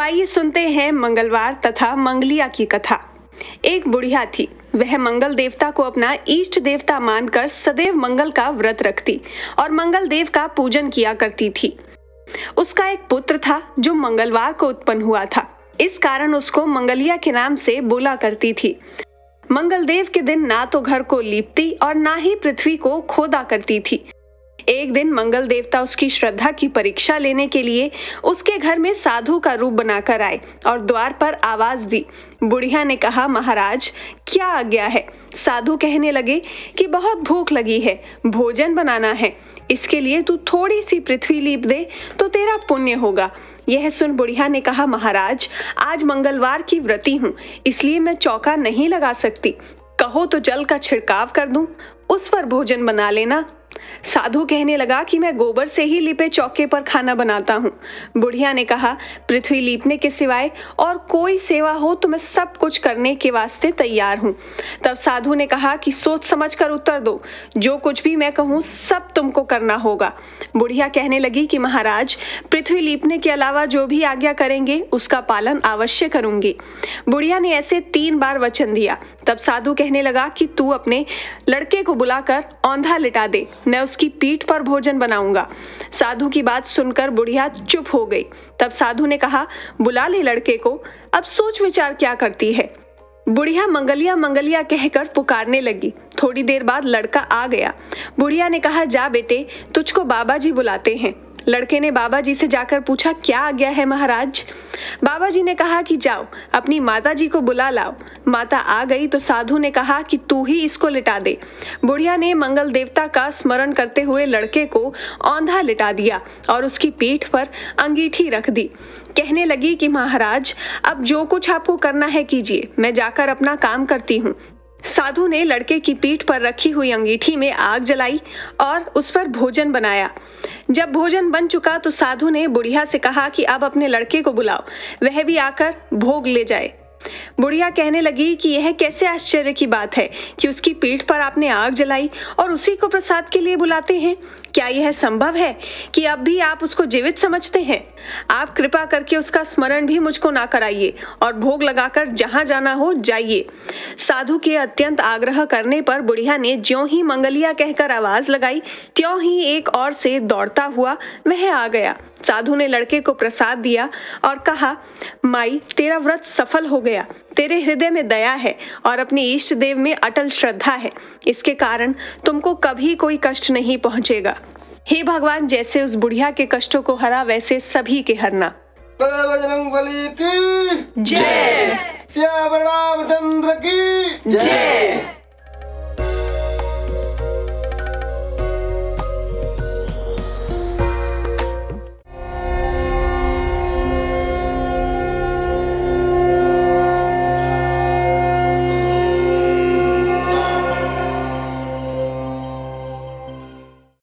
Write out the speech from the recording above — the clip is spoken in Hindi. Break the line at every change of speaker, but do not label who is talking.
आइए सुनते हैं मंगलवार तथा मंगलिया की कथा। एक बुढ़िया थी। वह मंगल देवता को अपना इष्ट देवता मानकर सदैव मंगल का व्रत रखती और मंगल देव का पूजन किया करती थी। उसका एक पुत्र था जो मंगलवार को उत्पन्न हुआ था। इस कारण उसको मंगलिया के नाम से बोला करती थी। मंगल देव के दिन ना तो घर को लीपती और ना ही पृथ्वी को खोदा करती थी। एक दिन मंगल देवता उसकी श्रद्धा की परीक्षा लेने के लिए उसके घर में साधु का रूप बनाकर आए और द्वार पर आवाज दी। बुढ़िया ने कहा, महाराज क्या आज्ञा है? साधु कहने लगे कि बहुत भूख लगी है, भोजन बनाना है, इसके लिए तू थोड़ी सी पृथ्वी लीप दे तो तेरा पुण्य होगा। यह सुन बुढ़िया ने कहा, महाराज आज मंगलवार की व्रती हूँ, इसलिए मैं चौका नहीं लगा सकती। कहो तो जल का छिड़काव कर दूं, उस पर भोजन बना लेना। साधु कहने लगा कि मैं गोबर से ही लिपे चौके पर खाना बनाता हूँ। बुढ़िया ने कहा, पृथ्वी लीपने के सिवाय और कोई सेवा हो तो मैं सब कुछ करने के वास्ते तैयार हूँ। तब साधु ने कहा कि सोच समझ कर उत्तर दो, जो कुछ भी मैं कहूँ सब तुमको करना होगा। बुढ़िया कहने लगी कि महाराज पृथ्वी लीपने के अलावा जो भी आज्ञा करेंगे उसका पालन अवश्य करूंगी। बुढ़िया ने ऐसे 3 बार वचन दिया। तब साधु कहने लगा कि तू अपने लड़के को बुलाकर औंधा लिटा दे, मैं उसकी पीठ पर भोजन बनाऊंगा। साधु की बात सुनकर बुढ़िया चुप हो गई। तब साधु ने कहा, बुला ले लड़के को, अब सोच विचार क्या करती है। बुढ़िया मंगलिया मंगलिया कहकर पुकारने लगी। थोड़ी देर बाद लड़का आ गया। बुढ़िया ने कहा, जा बेटे, तुझको बाबा जी बुलाते हैं। लड़के ने बाबा जी से जाकर पूछा, क्या आज्ञा है महाराज? बाबा जी ने कहा कि जाओ अपनी माता जी को बुला लाओ। माता आ गई तो साधु ने कहा कि तू ही इसको लिटा दे। बुढ़िया ने मंगल देवता का स्मरण करते हुए लड़के को औंधा लिटा दिया और उसकी पीठ पर अंगीठी रख दी। कहने लगी कि महाराज अब जो कुछ आपको करना है कीजिए, मैं जाकर अपना काम करती हूँ। साधु ने लड़के की पीठ पर रखी हुई अंगीठी में आग जलाई और उस पर भोजन बनाया। जब भोजन बन चुका तो साधु ने बुढ़िया से कहा कि अब अपने लड़के को बुलाओ, वह भी आकर भोग ले जाए। बुढ़िया कहने लगी कि यह कैसे आश्चर्य की बात है कि उसकी पीठ पर आपने आग जलाई और उसी को प्रसाद के लिए बुलाते हैं। क्या यह संभव है कि अब भी आप उसको जीवित समझते हैं? आप कृपा करके उसका स्मरण भी मुझको ना कराइए और भोग लगाकर जहां जाना हो जाइए। साधु के अत्यंत आग्रह करने पर बुढ़िया ने ज्यों ही मंगलिया कहकर आवाज लगाई, त्यों ही एक ओर से दौड़ता हुआ वह आ गया। साधु ने लड़के को प्रसाद दिया और कहा, माई तेरा व्रत सफल हो गया, तेरे हृदय में दया है और अपने इष्ट देव में अटल श्रद्धा है, इसके कारण तुमको कभी कोई कष्ट नहीं पहुंचेगा। हे भगवान, जैसे उस बुढ़िया के कष्टों को हरा वैसे सभी के हरना।
बजरंगबली की
जय।
श्याम रामचंद्र की जय।